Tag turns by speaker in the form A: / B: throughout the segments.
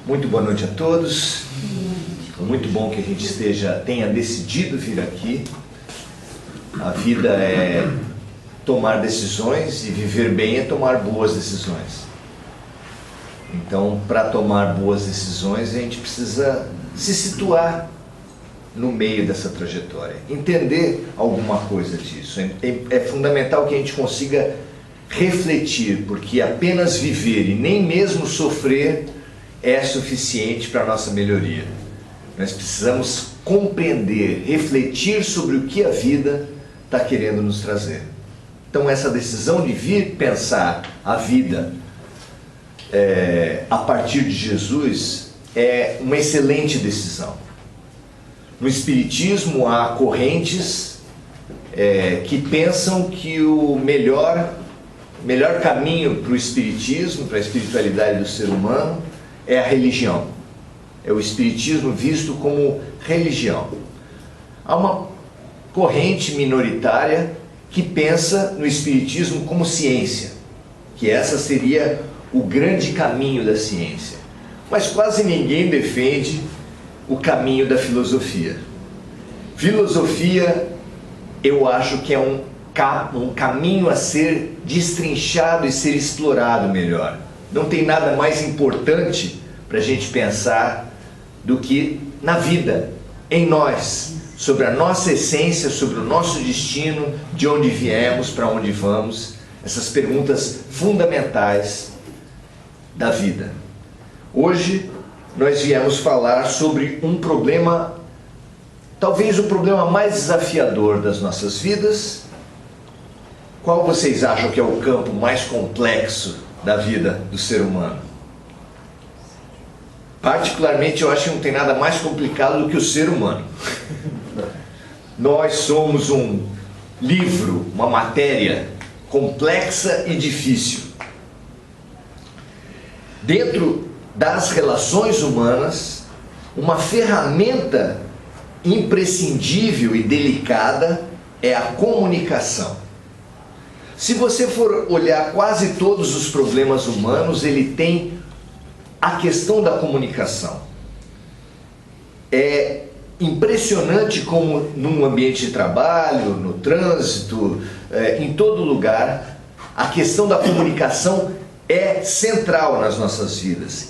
A: Muito boa noite a todos. Muito bom que a gente tenha decidido vir aqui. A vida é tomar decisões e viver bem é tomar boas decisões. Então, para tomar boas decisões, a gente precisa se situar no meio dessa trajetória, entender alguma coisa disso. É fundamental que a gente consiga refletir, porque apenas viver e nem mesmo sofrer é suficiente para a nossa melhoria. Nós precisamos compreender, refletir sobre o que a vida está querendo nos trazer. Então essa decisão de vir pensar a vida a partir de Jesus é uma excelente decisão. No Espiritismo há correntes que pensam que o melhor caminho para o Espiritismo, para a espiritualidade do ser humano, é a religião. É o Espiritismo visto como religião. Há uma corrente minoritária que pensa no Espiritismo como ciência, que essa seria o grande caminho da ciência. Mas quase ninguém defende o caminho da filosofia. Filosofia, eu acho que é um caminho a ser destrinchado e ser explorado melhor. Não tem nada mais importante para a gente pensar do que na vida, em nós, sobre a nossa essência, sobre o nosso destino, de onde viemos, para onde vamos, essas perguntas fundamentais da vida. Hoje nós viemos falar sobre um problema, talvez o problema mais desafiador das nossas vidas. Qual vocês acham que é o campo mais complexo da vida do ser humano? Particularmente, eu acho que não tem nada mais complicado do que o ser humano. Nós somos um livro, uma matéria complexa e difícil. Dentro das relações humanas, uma ferramenta imprescindível e delicada é a comunicação. Se você for olhar quase todos os problemas humanos, ele tem a questão da comunicação. É impressionante como num ambiente de trabalho, no trânsito, em todo lugar, a questão da comunicação é central nas nossas vidas.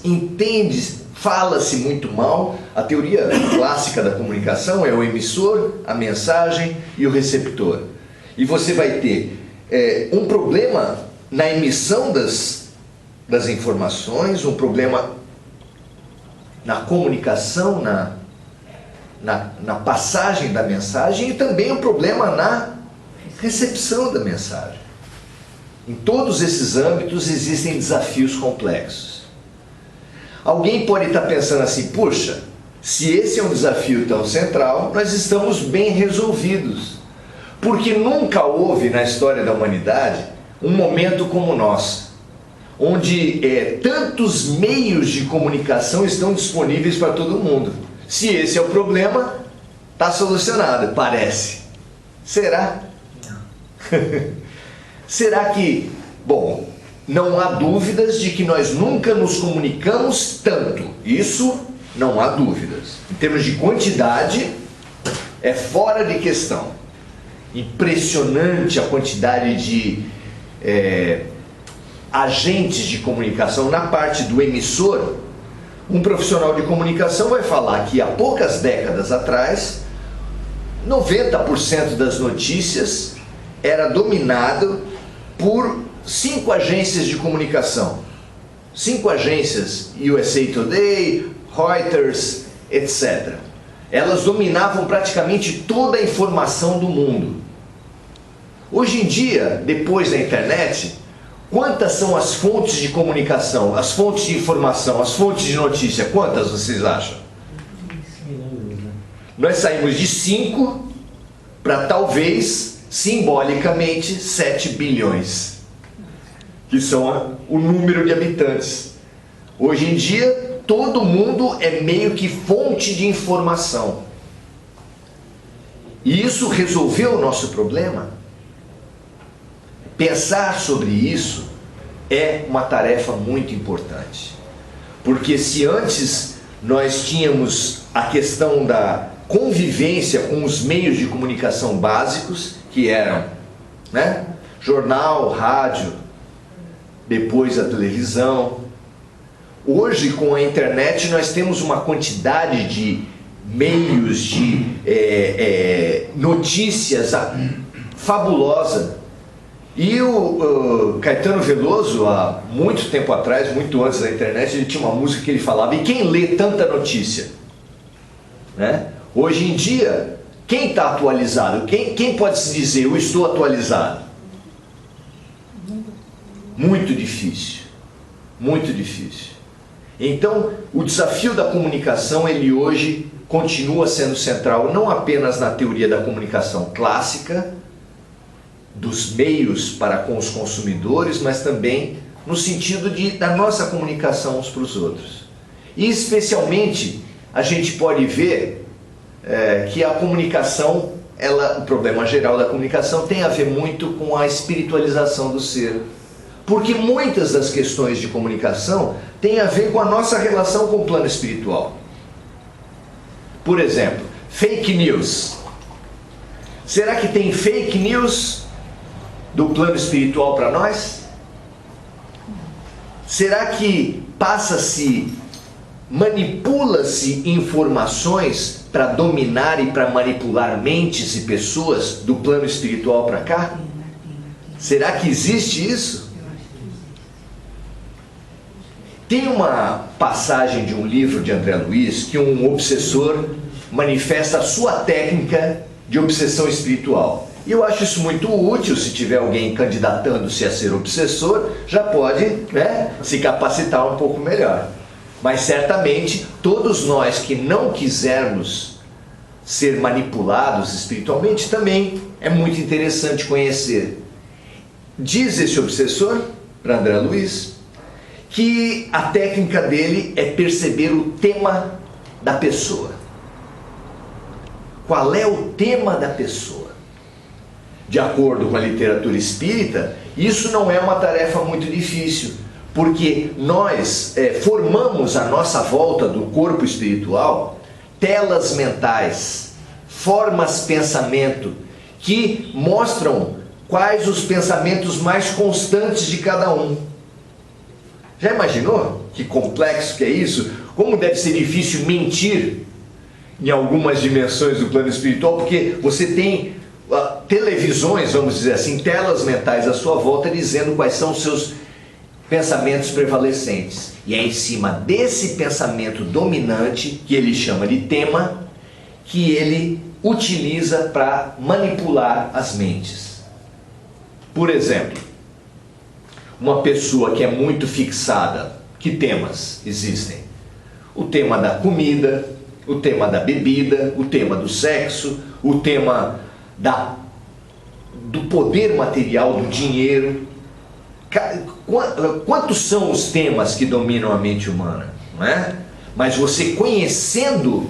A: Fala-se muito mal. A teoria clássica da comunicação é o emissor, a mensagem e o receptor. E você vai ter um problema na emissão das informações, um problema na comunicação, na passagem da mensagem, e também um problema na recepção da mensagem. Em todos esses âmbitos existem desafios complexos. Alguém pode estar pensando assim: puxa, se esse é um desafio tão central, nós estamos bem resolvidos. Porque nunca houve na história da humanidade um momento como o nosso, onde tantos meios de comunicação estão disponíveis para todo mundo. Se esse é o problema, está solucionado, parece. Será? Não. Será que... Bom, não há dúvidas de que nós nunca nos comunicamos tanto. Isso não há dúvidas. Em termos de quantidade, é fora de questão. Impressionante a quantidade de agentes de comunicação. Na parte do emissor, um profissional de comunicação vai falar que há poucas décadas atrás, 90% das notícias era dominado por 5 agências de comunicação. 5 agências, USA Today, Reuters, etc. Elas dominavam praticamente toda a informação do mundo. Hoje em dia, depois da internet, quantas são as fontes de comunicação, as fontes de informação, as fontes de notícia? Quantas vocês acham? Nós saímos de 5 para talvez, simbolicamente, 7 bilhões, que são o número de habitantes. Hoje em dia, todo mundo é meio que fonte de informação. E isso resolveu o nosso problema? Pensar sobre isso é uma tarefa muito importante. Porque se antes nós tínhamos a questão da convivência com os meios de comunicação básicos, que eram, né, jornal, rádio, depois a televisão. Hoje, com a internet, nós temos uma quantidade de meios de notícias fabulosa. E o Caetano Veloso, há muito tempo atrás, muito antes da internet, ele tinha uma música que ele falava: e quem lê tanta notícia? Né? Hoje em dia, quem está atualizado? Quem pode se dizer, eu estou atualizado? Muito difícil, muito difícil. Então, o desafio da comunicação, ele hoje continua sendo central, não apenas na teoria da comunicação clássica, dos meios para com os consumidores, mas também no sentido da nossa comunicação uns para os outros. E especialmente, a gente pode ver que a comunicação, o problema geral da comunicação tem a ver muito com a espiritualização do ser. Porque muitas das questões de comunicação têm a ver com a nossa relação com o plano espiritual. Por exemplo, fake news. Será que tem fake news do plano espiritual para nós? Será que manipula-se informações para dominar e para manipular mentes e pessoas do plano espiritual para cá? Será que existe isso? Tem uma passagem de um livro de André Luiz que um obsessor manifesta a sua técnica de obsessão espiritual. E eu acho isso muito útil. Se tiver alguém candidatando-se a ser obsessor, já pode, né, se capacitar um pouco melhor. Mas certamente todos nós que não quisermos ser manipulados espiritualmente, também é muito interessante conhecer. Diz esse obsessor, para André Luiz, que a técnica dele é perceber o tema da pessoa. Qual é o tema da pessoa? De acordo com a literatura espírita, isso não é uma tarefa muito difícil, porque nós formamos à nossa volta do corpo espiritual telas mentais, formas de pensamento, que mostram quais os pensamentos mais constantes de cada um. Já imaginou que complexo que é isso? Como deve ser difícil mentir em algumas dimensões do plano espiritual, porque você tem televisões, vamos dizer assim, telas mentais à sua volta dizendo quais são os seus pensamentos prevalecentes. E é em cima desse pensamento dominante, que ele chama de tema, que ele utiliza para manipular as mentes. Por exemplo, uma pessoa que é muito fixada, que temas existem? O tema da comida, o tema da bebida, o tema do sexo, o tema do poder material, do dinheiro. Quantos são os temas que dominam a mente humana? Não é? Mas você conhecendo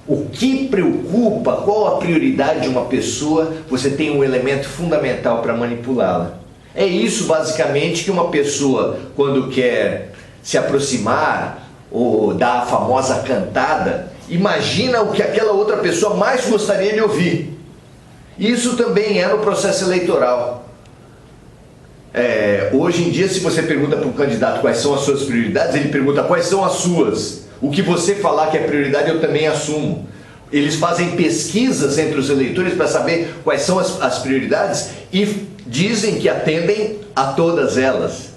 A: o que preocupa, qual a prioridade de uma pessoa, você tem um elemento fundamental para manipulá-la. É isso basicamente que uma pessoa, quando quer se aproximar ou dar a famosa cantada, imagina o que aquela outra pessoa mais gostaria de ouvir. Isso também é no processo eleitoral. Hoje em dia, se você pergunta para um candidato quais são as suas prioridades, ele pergunta quais são as suas. O que você falar que é prioridade, eu também assumo. Eles fazem pesquisas entre os eleitores para saber quais são as prioridades e dizem que atendem a todas elas.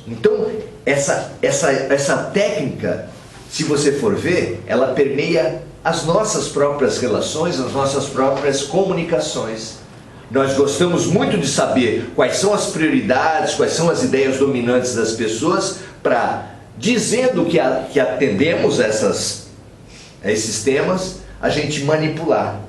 A: Então, essa técnica, se você for ver, ela permeia as nossas próprias relações, as nossas próprias comunicações. Nós gostamos muito de saber quais são as prioridades, quais são as ideias dominantes das pessoas, para, dizendo que atendemos a esses temas, a gente manipular.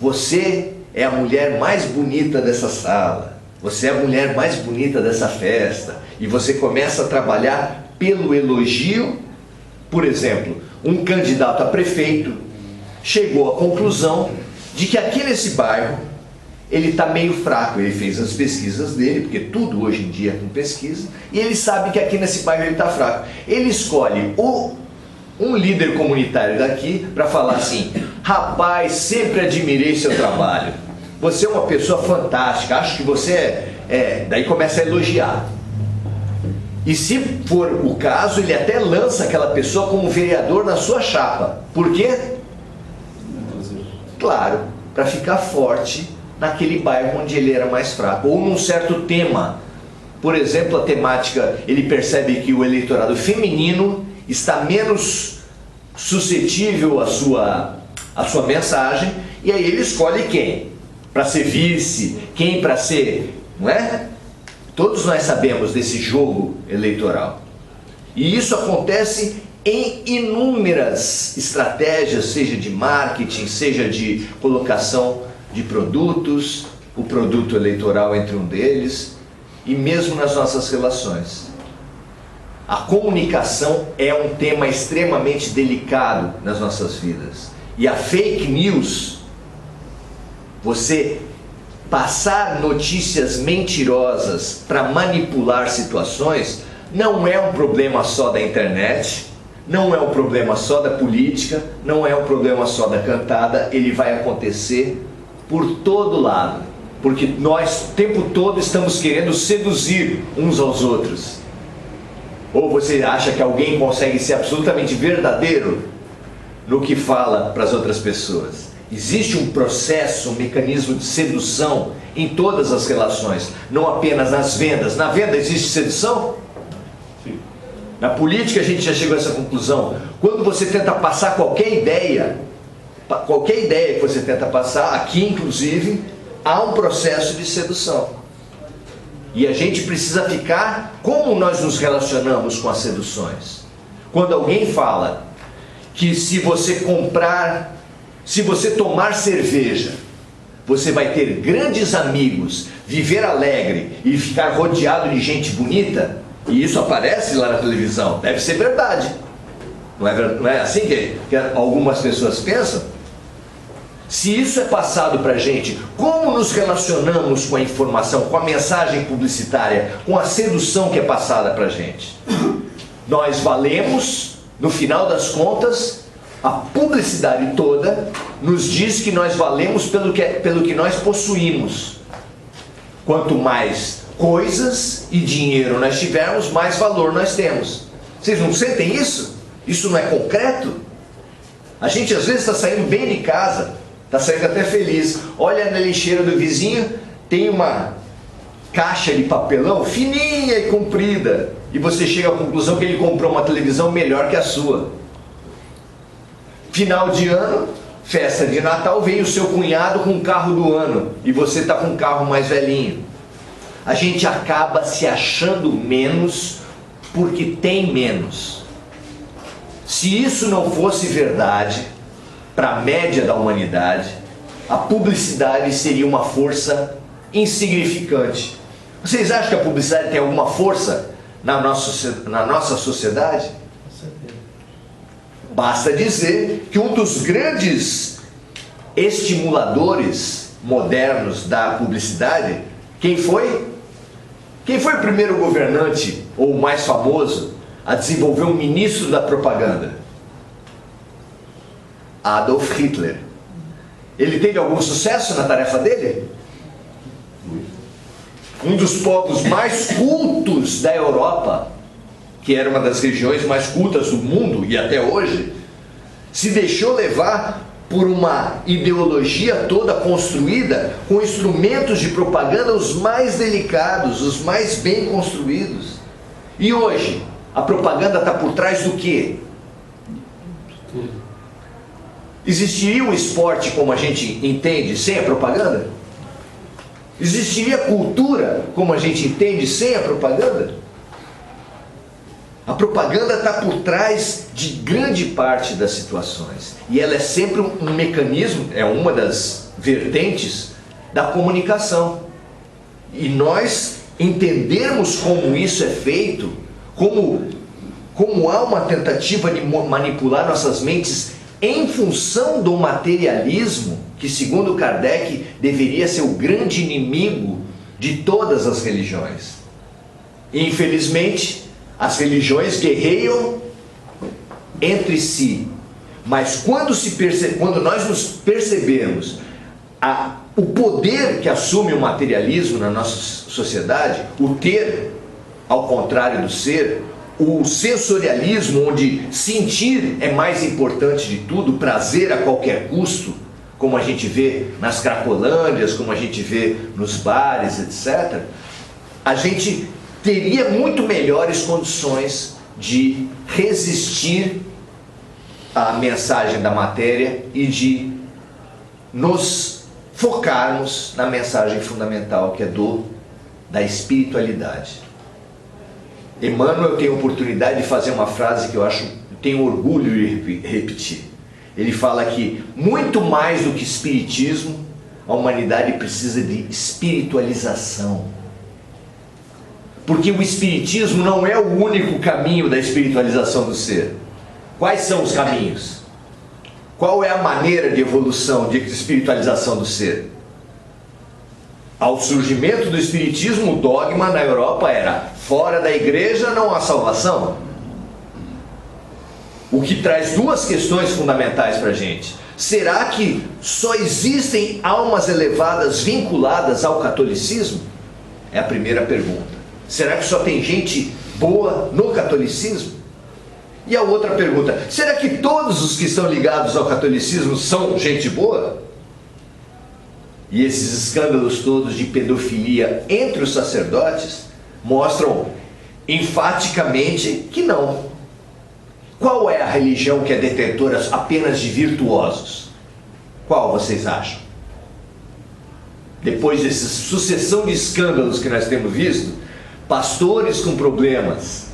A: Você é a mulher mais bonita dessa sala, você é a mulher mais bonita dessa festa, e você começa a trabalhar pelo elogio. Por exemplo, um candidato a prefeito chegou à conclusão de que aqui nesse bairro ele está meio fraco. Ele fez as pesquisas dele, porque tudo hoje em dia é com pesquisa, e ele sabe que aqui nesse bairro ele está fraco. Ele escolhe um líder comunitário daqui para falar assim: rapaz, sempre admirei seu trabalho, você é uma pessoa fantástica, acho que você daí começa a elogiar. E se for o caso, ele até lança aquela pessoa como vereador na sua chapa. Por quê? Claro, para ficar forte naquele bairro onde ele era mais fraco, ou num certo tema. Por exemplo, a temática, ele percebe que o eleitorado feminino está menos suscetível à sua mensagem, e aí ele escolhe quem? Para ser vice, quem para ser, não é? Todos nós sabemos desse jogo eleitoral. E isso acontece em inúmeras estratégias, seja de marketing, seja de colocação de produtos, o produto eleitoral entre um deles, e mesmo nas nossas relações. A comunicação é um tema extremamente delicado nas nossas vidas. E a fake news, você passar notícias mentirosas para manipular situações, não é um problema só da internet, não é um problema só da política, não é um problema só da cantada, ele vai acontecer por todo lado, porque nós o tempo todo estamos querendo seduzir uns aos outros. Ou você acha que alguém consegue ser absolutamente verdadeiro no que fala para as outras pessoas? Existe um processo, um mecanismo de sedução em todas as relações, não apenas nas vendas. Na venda existe sedução? Sim. Na política a gente já chegou a essa conclusão. Quando você tenta passar qualquer ideia que você tenta passar, aqui inclusive, há um processo de sedução. E a gente precisa ficar, como nós nos relacionamos com as seduções? Quando alguém fala que se você tomar cerveja, você vai ter grandes amigos, viver alegre e ficar rodeado de gente bonita, e isso aparece lá na televisão, deve ser verdade. Não é assim que algumas pessoas pensam? Se isso é passado para a gente, como nos relacionamos com a informação, com a mensagem publicitária, com a sedução que é passada para a gente? Nós valemos, no final das contas, a publicidade toda nos diz que nós valemos pelo que nós possuímos. Quanto mais coisas e dinheiro nós tivermos, mais valor nós temos. Vocês não sentem isso? Isso não é concreto? A gente às vezes está saindo bem de casa, está saindo até feliz. Olha na lixeira do vizinho, tem uma caixa de papelão fininha e comprida, e você chega à conclusão que ele comprou uma televisão melhor que a sua. Final de ano, festa de Natal, vem o seu cunhado com o carro do ano e você está com um carro mais velhinho. A gente acaba se achando menos porque tem menos. Se isso não fosse verdade para a média da humanidade, a publicidade seria uma força insignificante. Vocês acham que a publicidade tem alguma força na nossa sociedade? Basta dizer que um dos grandes estimuladores modernos da publicidade, quem foi? Quem foi o primeiro governante, ou o mais famoso, a desenvolver um ministro da propaganda? Adolf Hitler. Ele teve algum sucesso na tarefa dele? Um dos povos mais cultos da Europa, que era uma das regiões mais cultas do mundo, e até hoje, se deixou levar por uma ideologia toda construída com instrumentos de propaganda os mais delicados, os mais bem construídos. E hoje, a propaganda está por trás do quê? Existiria um esporte como a gente entende sem a propaganda? Existiria cultura como a gente entende sem a propaganda? A propaganda está por trás de grande parte das situações. E ela é sempre um mecanismo, é uma das vertentes da comunicação. E nós entendermos como isso é feito, como há uma tentativa de manipular nossas mentes em função do materialismo, que segundo Kardec deveria ser o grande inimigo de todas as religiões. Infelizmente, as religiões guerreiam entre si, mas quando nós nos percebermos o poder que assume o materialismo na nossa sociedade, o ter ao contrário do ser, o sensorialismo, onde sentir é mais importante de tudo, prazer a qualquer custo, como a gente vê nas cracolândias, como a gente vê nos bares, etc., a gente teria muito melhores condições de resistir à mensagem da matéria e de nos focarmos na mensagem fundamental, que é da espiritualidade. Emmanuel tem a oportunidade de fazer uma frase que eu tenho orgulho de repetir. Ele fala que, muito mais do que espiritismo, a humanidade precisa de espiritualização. Porque o espiritismo não é o único caminho da espiritualização do ser. Quais são os caminhos? Qual é a maneira de evolução, de espiritualização do ser? Ao surgimento do espiritismo, o dogma na Europa era: fora da igreja não há salvação. O que traz duas questões fundamentais para a gente. Será que só existem almas elevadas vinculadas ao catolicismo? É a primeira pergunta. Será que só tem gente boa no catolicismo? E a outra pergunta: será que todos os que estão ligados ao catolicismo são gente boa? E esses escândalos todos de pedofilia entre os sacerdotes mostram enfaticamente que não. Qual é a religião que é detentora apenas de virtuosos? Qual vocês acham? Depois dessa sucessão de escândalos que nós temos visto, pastores com problemas,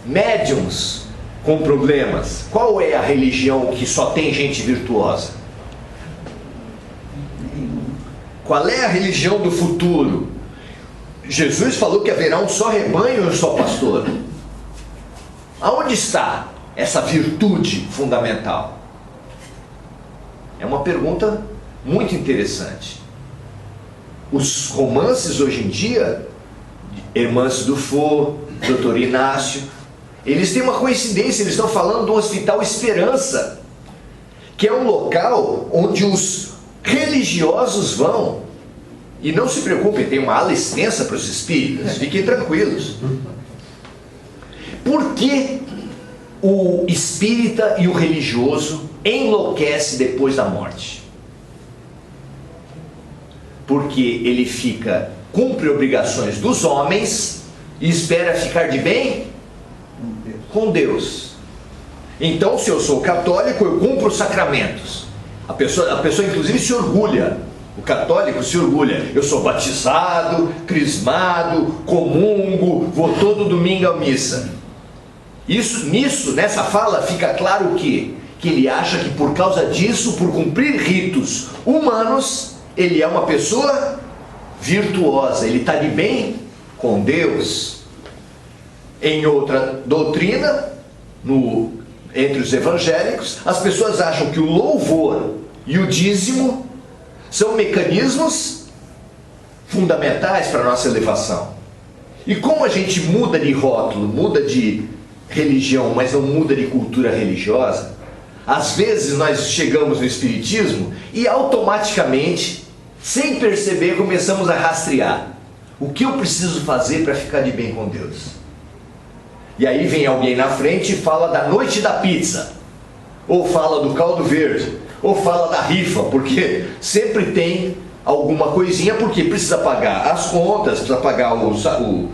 A: médiums com problemas, qual é a religião que só tem gente virtuosa? Qual é a religião do futuro? Jesus falou que haverá um só rebanho e um só pastor. Aonde está essa virtude fundamental? É uma pergunta muito interessante. Os romances hoje em dia, Hermance Dufour, Dr. Inácio, eles têm uma coincidência, eles estão falando do Hospital Esperança, que é um local onde os religiosos vão. E não se preocupem, tem uma ala extensa para os espíritas, fiquem tranquilos. Por que o espírita e o religioso enlouquece depois da morte? Porque ele cumpre obrigações dos homens e espera ficar de bem com Deus. Então, se eu sou católico, eu cumpro os sacramentos. A pessoa inclusive se orgulha. O católico se orgulha: eu sou batizado, crismado, comungo, vou todo domingo à missa. Nessa fala fica claro que ele acha que por causa disso, por cumprir ritos humanos, ele é uma pessoa virtuosa, ele está de bem com Deus. Em outra doutrina, entre os evangélicos, as pessoas acham que o louvor e o dízimo são mecanismos fundamentais para a nossa elevação. E como a gente muda de rótulo, muda de religião, mas não muda de cultura religiosa, às vezes nós chegamos no espiritismo e automaticamente, sem perceber, começamos a rastrear. O que eu preciso fazer para ficar de bem com Deus? E aí vem alguém na frente e fala da noite da pizza, ou fala do caldo verde, ou fala da rifa, porque sempre tem alguma coisinha, porque precisa pagar as contas, precisa pagar o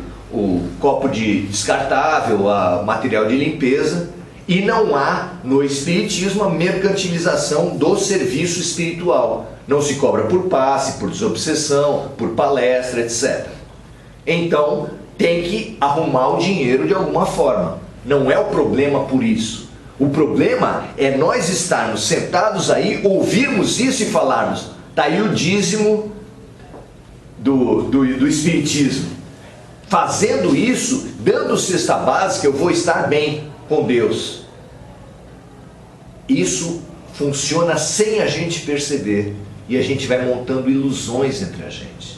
A: copo de descartável, o material de limpeza, e não há no espiritismo a mercantilização do serviço espiritual. Não se cobra por passe, por desobsessão, por palestra, etc. Então, tem que arrumar o dinheiro de alguma forma. Não é o problema por isso. O problema é nós estarmos sentados aí, ouvirmos isso e falarmos: está aí o dízimo do espiritismo. Fazendo isso, dando cesta básica, eu vou estar bem com Deus. isso funciona sem a gente perceber, e a gente vai montando ilusões entre a gente.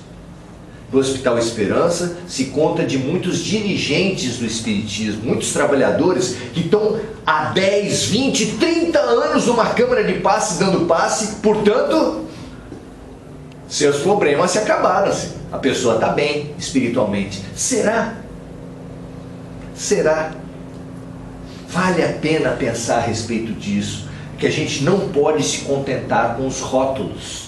A: No Hospital Esperança se conta de muitos dirigentes do Espiritismo, muitos trabalhadores que estão há 10, 20, 30 anos numa câmara de passe, dando passe, portanto, seus problemas se acabaram-se. A pessoa está bem espiritualmente. Será? Será? Vale a pena pensar a respeito disso, que a gente não pode se contentar com os rótulos.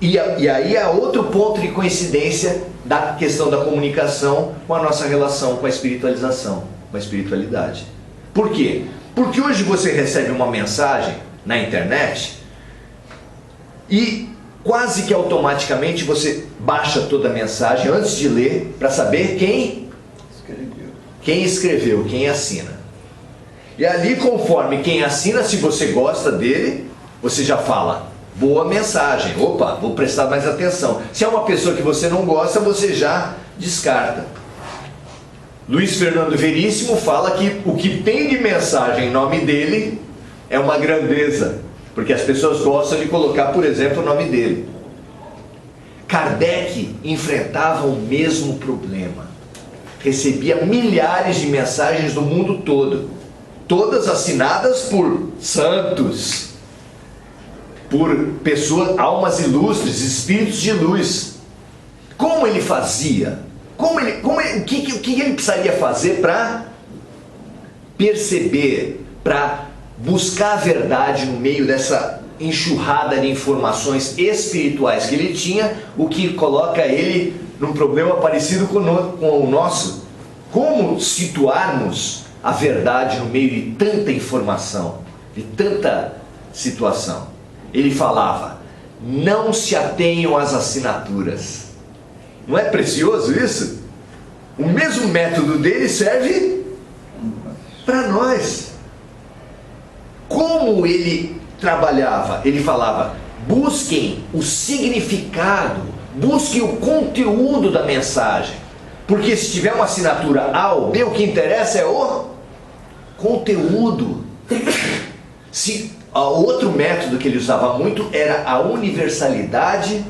A: E aí há outro ponto de coincidência da questão da comunicação com a nossa relação com a espiritualização, com a espiritualidade. Por quê? Porque hoje você recebe uma mensagem na internet e quase que automaticamente você baixa toda a mensagem antes de ler para saber quem escreveu, quem assina. E ali, conforme quem assina, se você gosta dele, você já fala: boa mensagem, opa, vou prestar mais atenção. Se é uma pessoa que você não gosta, você já descarta. Luiz Fernando Veríssimo fala que o que tem de mensagem em nome dele é uma grandeza, porque as pessoas gostam de colocar, por exemplo, o nome dele. Kardec enfrentava o mesmo problema. Recebia milhares de mensagens do mundo todo, todas assinadas por santos, por pessoas, almas ilustres, espíritos de luz. Como ele fazia? O que ele precisaria fazer para perceber, para buscar a verdade no meio dessa enxurrada de informações espirituais que ele tinha, o que coloca ele num problema parecido com o nosso? Como situarmos a verdade no meio de tanta informação, de tanta situação? Ele falava: não se atenham às assinaturas. Não é precioso isso? O mesmo método dele serve para nós. Como ele trabalhava? Ele falava: busquem o significado, busquem o conteúdo da mensagem. Porque se tiver uma assinatura A ou B, o que interessa é o conteúdo. Outro método que ele usava muito era a universalidade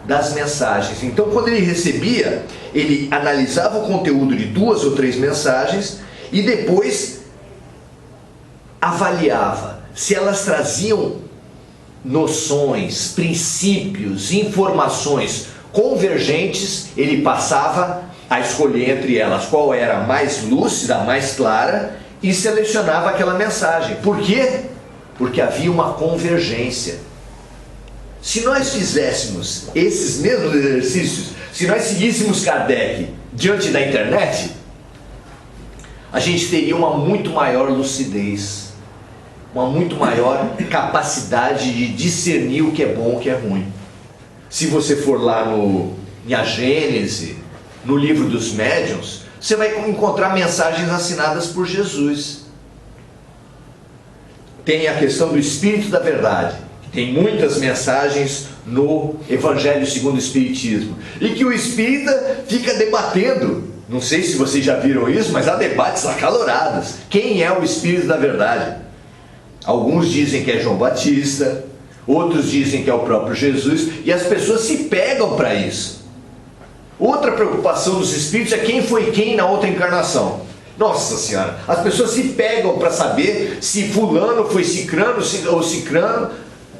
A: das mensagens. Então, quando ele recebia, ele analisava o conteúdo de 2 ou 3 mensagens e depois avaliava se elas traziam noções, princípios, informações convergentes. Ele passava a escolher entre elas qual era a mais lúcida, a mais clara, e selecionava aquela mensagem. Por quê? Porque havia uma convergência. Se nós fizéssemos esses mesmos exercícios, se nós seguíssemos Kardec diante da internet, a gente teria uma muito maior lucidez, uma muito maior capacidade de discernir o que é bom e o que é ruim. Se você for lá em A Gênese, no livro dos médiuns, você vai encontrar mensagens assinadas por Jesus. Tem a questão do Espírito da Verdade, que tem muitas mensagens no Evangelho segundo o Espiritismo, e que o espírita fica debatendo. Não sei se vocês já viram isso, mas há debates acalorados. Quem é o Espírito da Verdade? Alguns dizem que é João Batista, outros dizem que é o próprio Jesus, e as pessoas se pegam para isso. Outra preocupação dos espíritos é quem foi quem na outra encarnação. Nossa Senhora, as pessoas se pegam para saber se fulano foi cicrano ou cicrano,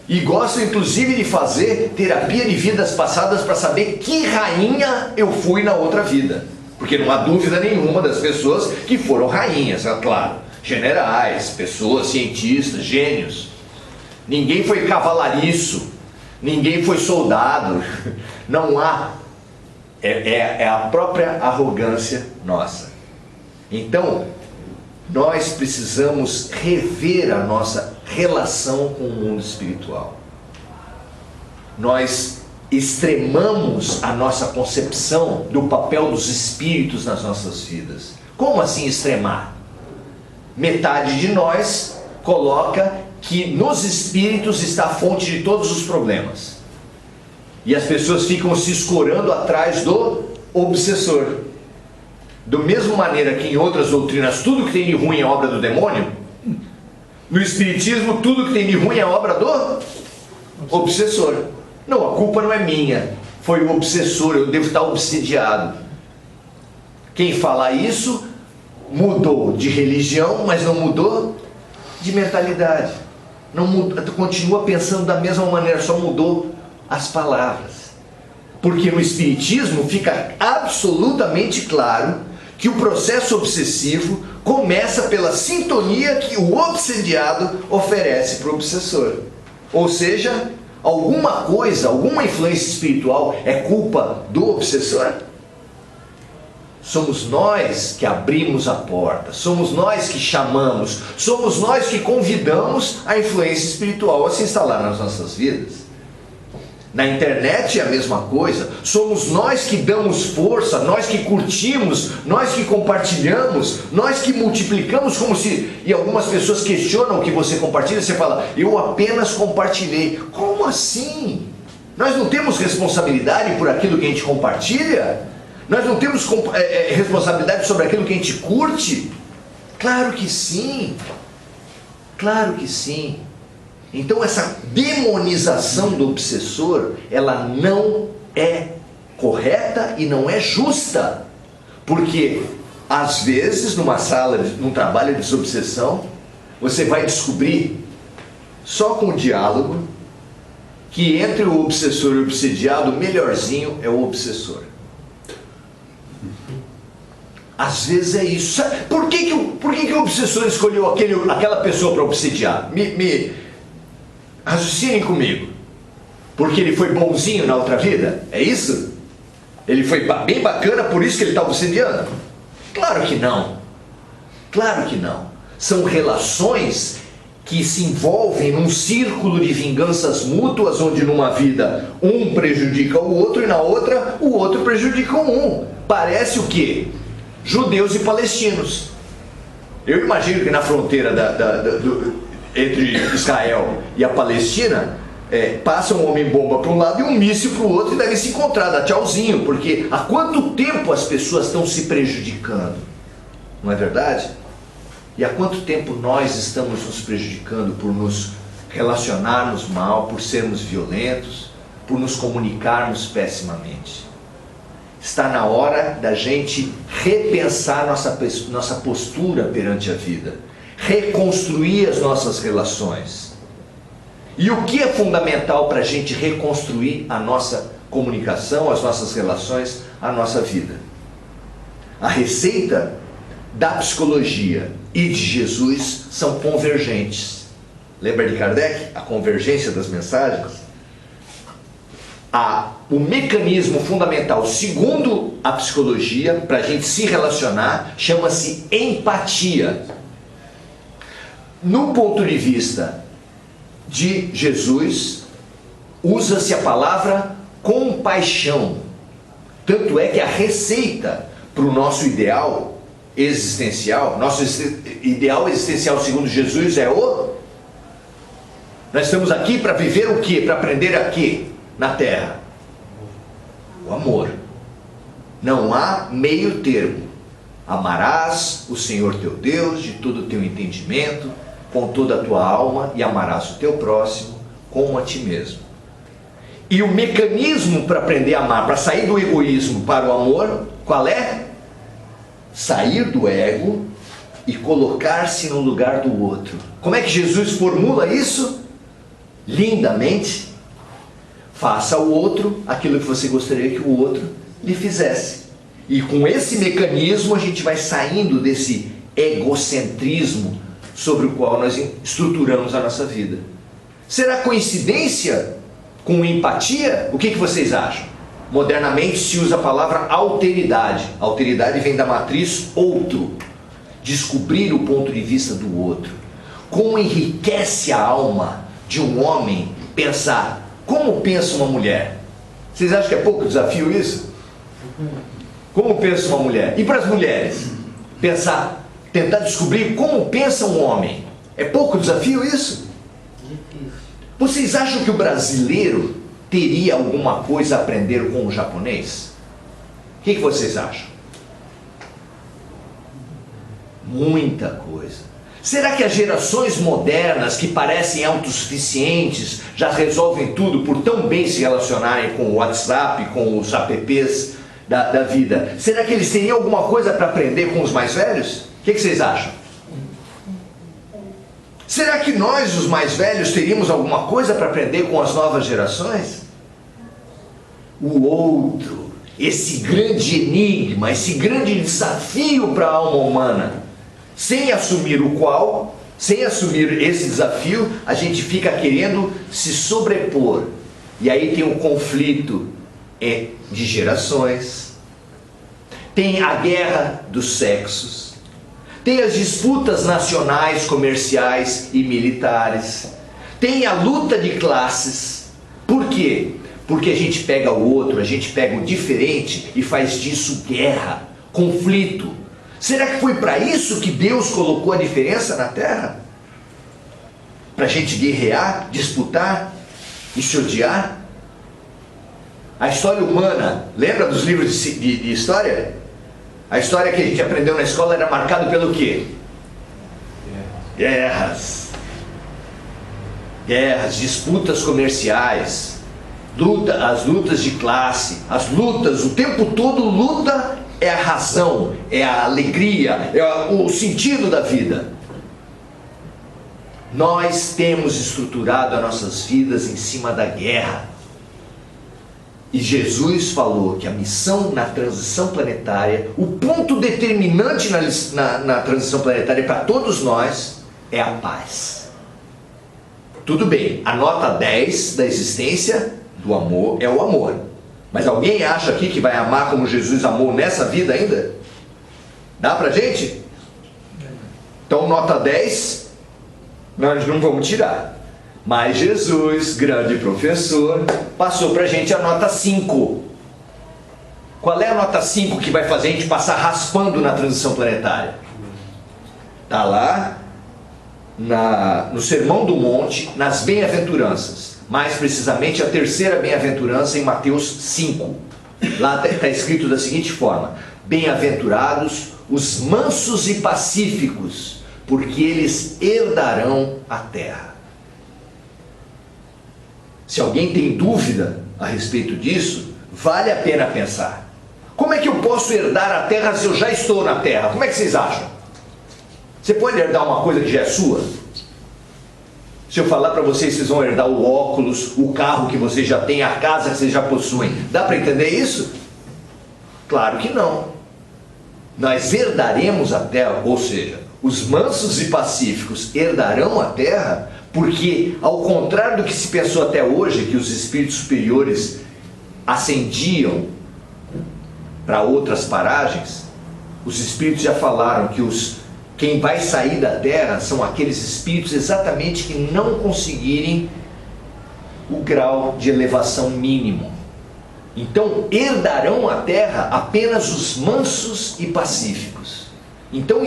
A: e gostam inclusive de fazer terapia de vidas passadas para saber que rainha eu fui na outra vida. Porque não há dúvida nenhuma das pessoas que foram rainhas, é claro. Generais, pessoas, cientistas, gênios. Ninguém foi cavalariço, ninguém foi soldado. Não há. É a própria arrogância nossa. Então, nós precisamos rever a nossa relação com o mundo espiritual. Nós extremamos a nossa concepção do papel dos espíritos nas nossas vidas. Como assim extremar? Metade de nós coloca que nos espíritos está a fonte de todos os problemas. E as pessoas ficam se escorando atrás do obsessor. Do mesma maneira que em outras doutrinas tudo que tem de ruim é obra do demônio, No Espiritismo, tudo que tem de ruim é obra do obsessor. Não, a culpa não é minha, foi o obsessor, eu devo estar obsediado. Quem fala isso mudou de religião, mas não mudou de mentalidade. Não muda, continua pensando da mesma maneira, só mudou as palavras. Porque no Espiritismo fica absolutamente claro que o processo obsessivo começa pela sintonia que o obsediado oferece para o obsessor. Ou seja, alguma coisa, alguma influência espiritual é culpa do obsessor? Somos nós que abrimos a porta, somos nós que chamamos, somos nós que convidamos a influência espiritual a se instalar nas nossas vidas. Na internet é a mesma coisa, somos nós que damos força, nós que curtimos, nós que compartilhamos, nós que multiplicamos, como se, e algumas pessoas questionam o que você compartilha, você fala, eu apenas compartilhei. Como assim? Nós não temos responsabilidade por aquilo que a gente compartilha? Nós não temos responsabilidade sobre aquilo que a gente curte? Claro que sim, claro que sim. Então essa demonização do obsessor, ela não é correta e não é justa. Porque, às vezes, num trabalho de desobsessão, você vai descobrir, só com o diálogo, que entre o obsessor e o obsediado, o melhorzinho é o obsessor. Às vezes é isso. Por que o obsessor escolheu aquela pessoa para obsediar? Raciocinem comigo. Porque ele foi bonzinho na outra vida? É isso? Ele foi bem bacana, por isso que ele está obsediando? Claro que não. Claro que não. São relações que se envolvem num círculo de vinganças mútuas, onde numa vida um prejudica o outro e na outra o outro prejudica um. Parece o quê? Judeus e palestinos. Eu imagino que na fronteira entre Israel e a Palestina, passa um homem-bomba para um lado e um míssil para o outro e devem se encontrar, dá tchauzinho, porque há quanto tempo as pessoas estão se prejudicando? Não é verdade? E há quanto tempo nós estamos nos prejudicando por nos relacionarmos mal, por sermos violentos, por nos comunicarmos pessimamente? Está na hora da gente repensar nossa postura perante a vida, reconstruir as nossas relações. E o que é fundamental para a gente reconstruir a nossa comunicação, as nossas relações, a nossa vida? A receita da psicologia e de Jesus são convergentes. Lembra de Kardec? A convergência das mensagens? O mecanismo fundamental, segundo a psicologia, para a gente se relacionar, chama-se empatia. No ponto de vista de Jesus, usa-se a palavra compaixão. Tanto é que a receita para o nosso ideal existencial, nosso ideal existencial segundo Jesus é o... Nós estamos aqui para viver o quê? Para aprender a quê na Terra? O amor. Não há meio termo. Amarás o Senhor teu Deus de todo o teu entendimento, com toda a tua alma, e amarás o teu próximo como a ti mesmo. E o mecanismo para aprender a amar, para sair do egoísmo para o amor, qual é? Sair do ego e colocar-se no lugar do outro. Como é que Jesus formula isso? Lindamente. Faça ao outro aquilo que você gostaria que o outro lhe fizesse. E com esse mecanismo a gente vai saindo desse egocentrismo sobre o qual nós estruturamos a nossa vida. Será coincidência com empatia? O que vocês acham? Modernamente se usa a palavra alteridade. Alteridade vem da matriz outro. Descobrir o ponto de vista do outro. Como enriquece a alma de um homem pensar como pensa uma mulher. Vocês acham que é pouco desafio isso? Como pensa uma mulher? E para as mulheres? Tentar descobrir como pensa um homem. É pouco desafio isso? Vocês acham que o brasileiro teria alguma coisa a aprender com o japonês? O que vocês acham? Muita coisa. Será que as gerações modernas, que parecem autossuficientes, já resolvem tudo por tão bem se relacionarem com o WhatsApp, com os apps da vida? Será que eles teriam alguma coisa para aprender com os mais velhos? O que vocês acham? Será que nós, os mais velhos, teríamos alguma coisa para aprender com as novas gerações? O outro, esse grande enigma, esse grande desafio para a alma humana, sem assumir esse desafio, a gente fica querendo se sobrepor. E aí tem um conflito de gerações, tem a guerra dos sexos, tem as disputas nacionais, comerciais e militares, tem a luta de classes. Por quê? Porque a gente pega o outro, a gente pega o diferente e faz disso guerra, conflito. Será que foi para isso que Deus colocou a diferença na terra? Para a gente guerrear, disputar e se odiar? A história humana, lembra dos livros de história? A história que a gente aprendeu na escola era marcada pelo quê? Guerras, disputas comerciais, as lutas de classe, as lutas, o tempo todo luta é a razão, é a alegria, é o sentido da vida. Nós temos estruturado as nossas vidas em cima da guerra. E Jesus falou que a missão na transição planetária, o ponto determinante na transição planetária para todos nós é a paz. Tudo bem, a nota 10 da existência do amor é o amor. Mas alguém acha aqui que vai amar como Jesus amou nessa vida ainda? Dá pra gente? Então nota 10, nós não vamos tirar. Mas Jesus, grande professor, passou pra gente a nota 5. Qual é a nota 5 que vai fazer a gente passar raspando na transição planetária? Está lá no Sermão do Monte, nas bem-aventuranças. Mais precisamente a terceira bem-aventurança em Mateus 5. Lá está escrito da seguinte forma: bem-aventurados os mansos e pacíficos, porque eles herdarão a terra. Se alguém tem dúvida a respeito disso, vale a pena pensar. Como é que eu posso herdar a terra se eu já estou na terra? Como é que vocês acham? Você pode herdar uma coisa que já é sua? Se eu falar para vocês, vocês vão herdar o óculos, o carro que vocês já têm, a casa que vocês já possuem. Dá para entender isso? Claro que não. Nós herdaremos a terra, ou seja, os mansos e pacíficos herdarão a terra, porque, ao contrário do que se pensou até hoje, que os espíritos superiores ascendiam para outras paragens, os espíritos já falaram que quem vai sair da terra são aqueles espíritos exatamente que não conseguirem o grau de elevação mínimo. Então herdarão a terra apenas os mansos e pacíficos. Então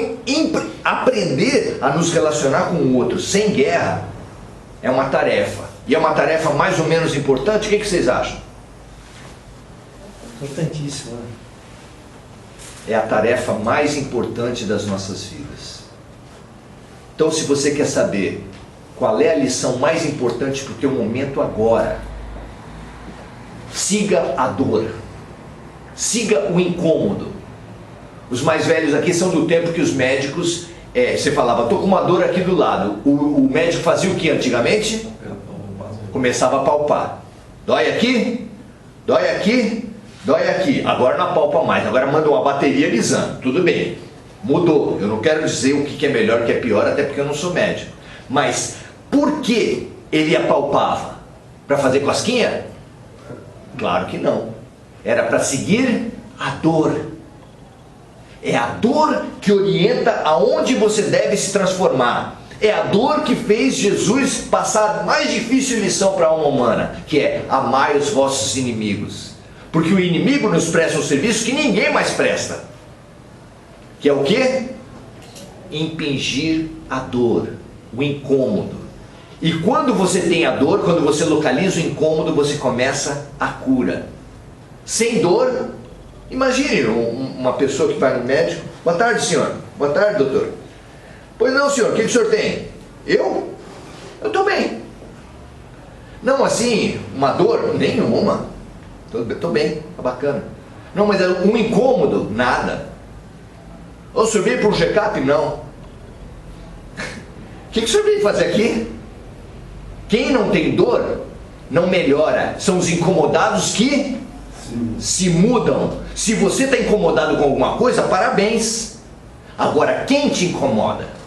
A: aprender a nos relacionar com o outro sem guerra é uma tarefa. E é uma tarefa mais ou menos importante. O que vocês acham?
B: Importantíssimo.
A: É a tarefa mais importante das nossas vidas. Então, se você quer saber qual é a lição mais importante para o teu momento agora, siga a dor, siga o incômodo. Os mais velhos aqui são do tempo que os médicos, você falava, estou com uma dor aqui do lado. O médico fazia o que antigamente? Começava a palpar. Dói aqui? Dói aqui? Dói aqui. Agora não apalpa mais, agora manda uma bateria de exame. Tudo bem, mudou. Eu não quero dizer o que é melhor e o que é pior, até porque eu não sou médico. Mas por que ele apalpava? Para fazer cosquinha? Claro que não. Era para seguir a dor. É a dor que orienta aonde você deve se transformar. É a dor que fez Jesus passar a mais difícil lição para a alma humana, que é: amai os vossos inimigos. Porque o inimigo nos presta um serviço que ninguém mais presta. Que é o quê? Impingir a dor, o incômodo. E quando você tem a dor, quando você localiza o incômodo, você começa a cura. Sem dor, imagine uma pessoa que vai no médico. Boa tarde, senhor. Boa tarde, doutor. Pois não, senhor, o que o senhor tem? Eu estou bem. Não, assim, uma dor? Nenhuma. Estou bem, tá bacana. Não, mas um incômodo? Nada. O senhor veio para um check-up? Não. O que o senhor veio fazer aqui? Quem não tem dor, não melhora. São os incomodados que se mudam. Se você está incomodado com alguma coisa, parabéns. Agora, quem te incomoda?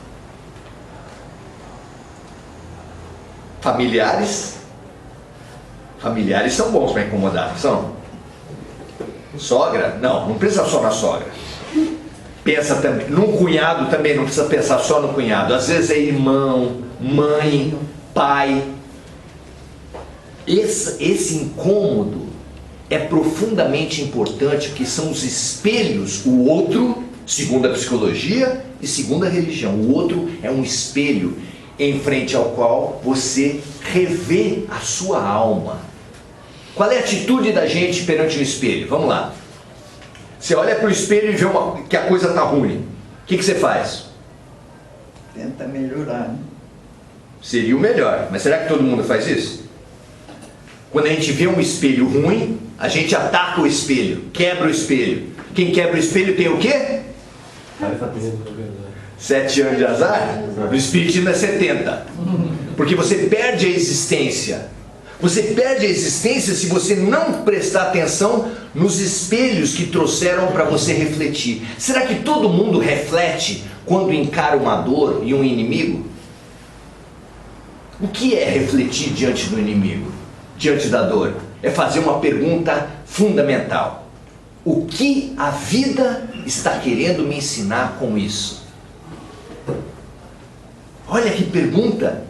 A: Familiares? Familiares são bons para incomodar, são? Sogra? Não precisa só na sogra. Pensa também, num cunhado também, não precisa pensar só no cunhado. Às vezes é irmão, mãe, pai. Esse incômodo é profundamente importante, porque são os espelhos. O outro, segundo a psicologia e segundo a religião, o outro é um espelho em frente ao qual você revê a sua alma. Qual é a atitude da gente perante o espelho? Vamos lá. Você olha para o espelho e vê que a coisa está ruim. O que você faz?
B: Tenta melhorar, né?
A: Seria o melhor. Mas será que todo mundo faz isso? Quando a gente vê um espelho ruim, a gente ataca o espelho, quebra o espelho. Quem quebra o espelho tem o quê? 7 anos de azar? No espiritismo é 70. Porque você perde a existência. Você perde a existência se você não prestar atenção nos espelhos que trouxeram para você refletir. Será que todo mundo reflete quando encara uma dor e um inimigo? O que é refletir diante do inimigo, diante da dor? É fazer uma pergunta fundamental. O que a vida está querendo me ensinar com isso? Olha que pergunta!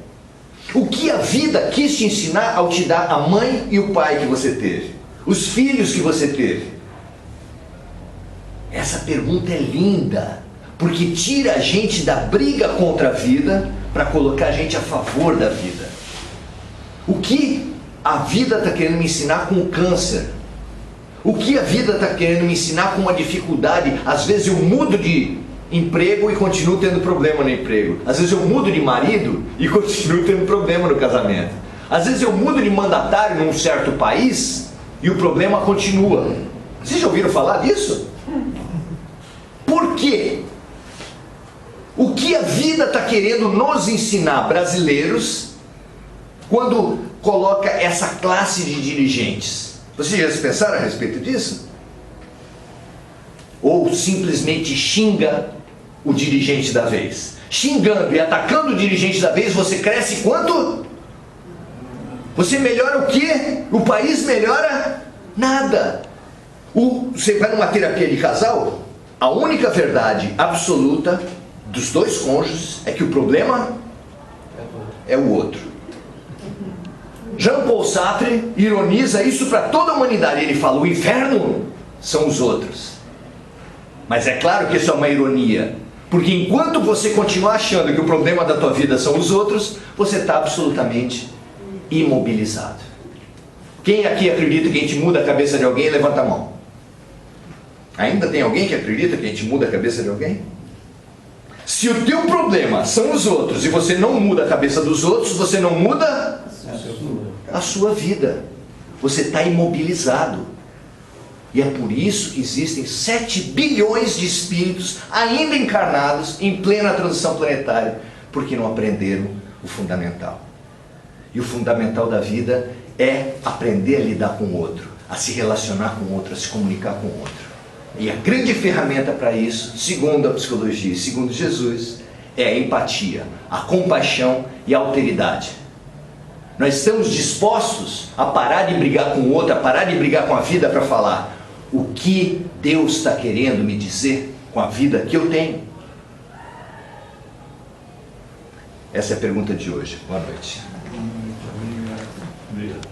A: O que a vida quis te ensinar ao te dar a mãe e o pai que você teve? Os filhos que você teve? Essa pergunta é linda, porque tira a gente da briga contra a vida para colocar a gente a favor da vida. O que a vida está querendo me ensinar com o câncer? O que a vida está querendo me ensinar com uma dificuldade? Às vezes eu mudo de emprego e continuo tendo problema no emprego. Às vezes eu mudo de marido e continuo tendo problema no casamento. Às vezes eu mudo de mandatário num certo país e o problema continua. Vocês já ouviram falar disso? Por quê? O que a vida está querendo nos ensinar, brasileiros, quando coloca essa classe de dirigentes? Vocês já pensaram a respeito disso? Ou simplesmente xinga o dirigente da vez? Xingando e atacando o dirigente da vez, você cresce quanto? Você melhora o quê? O país melhora? Nada. Você vai numa terapia de casal, a única verdade absoluta dos dois cônjuges é que o problema é o outro. Jean Paul Sartre ironiza isso para toda a humanidade. Ele fala, o inferno são os outros. Mas é claro que isso é uma ironia, porque enquanto você continuar achando que o problema da tua vida são os outros, você está absolutamente imobilizado. Quem aqui acredita que a gente muda a cabeça de alguém, levanta a mão. Ainda tem alguém que acredita que a gente muda a cabeça de alguém? Se o teu problema são os outros e você não muda a cabeça dos outros, você não muda a sua vida. Você está imobilizado. E é por isso que existem 7 bilhões de espíritos ainda encarnados em plena transição planetária, porque não aprenderam o fundamental. E o fundamental da vida é aprender a lidar com o outro, a se relacionar com o outro, a se comunicar com o outro. E a grande ferramenta para isso, segundo a psicologia e segundo Jesus, é a empatia, a compaixão e a alteridade. Nós estamos dispostos a parar de brigar com o outro, a parar de brigar com a vida para falar o que Deus está querendo me dizer com a vida que eu tenho? Essa é a pergunta de hoje. Boa noite.
C: Obrigado.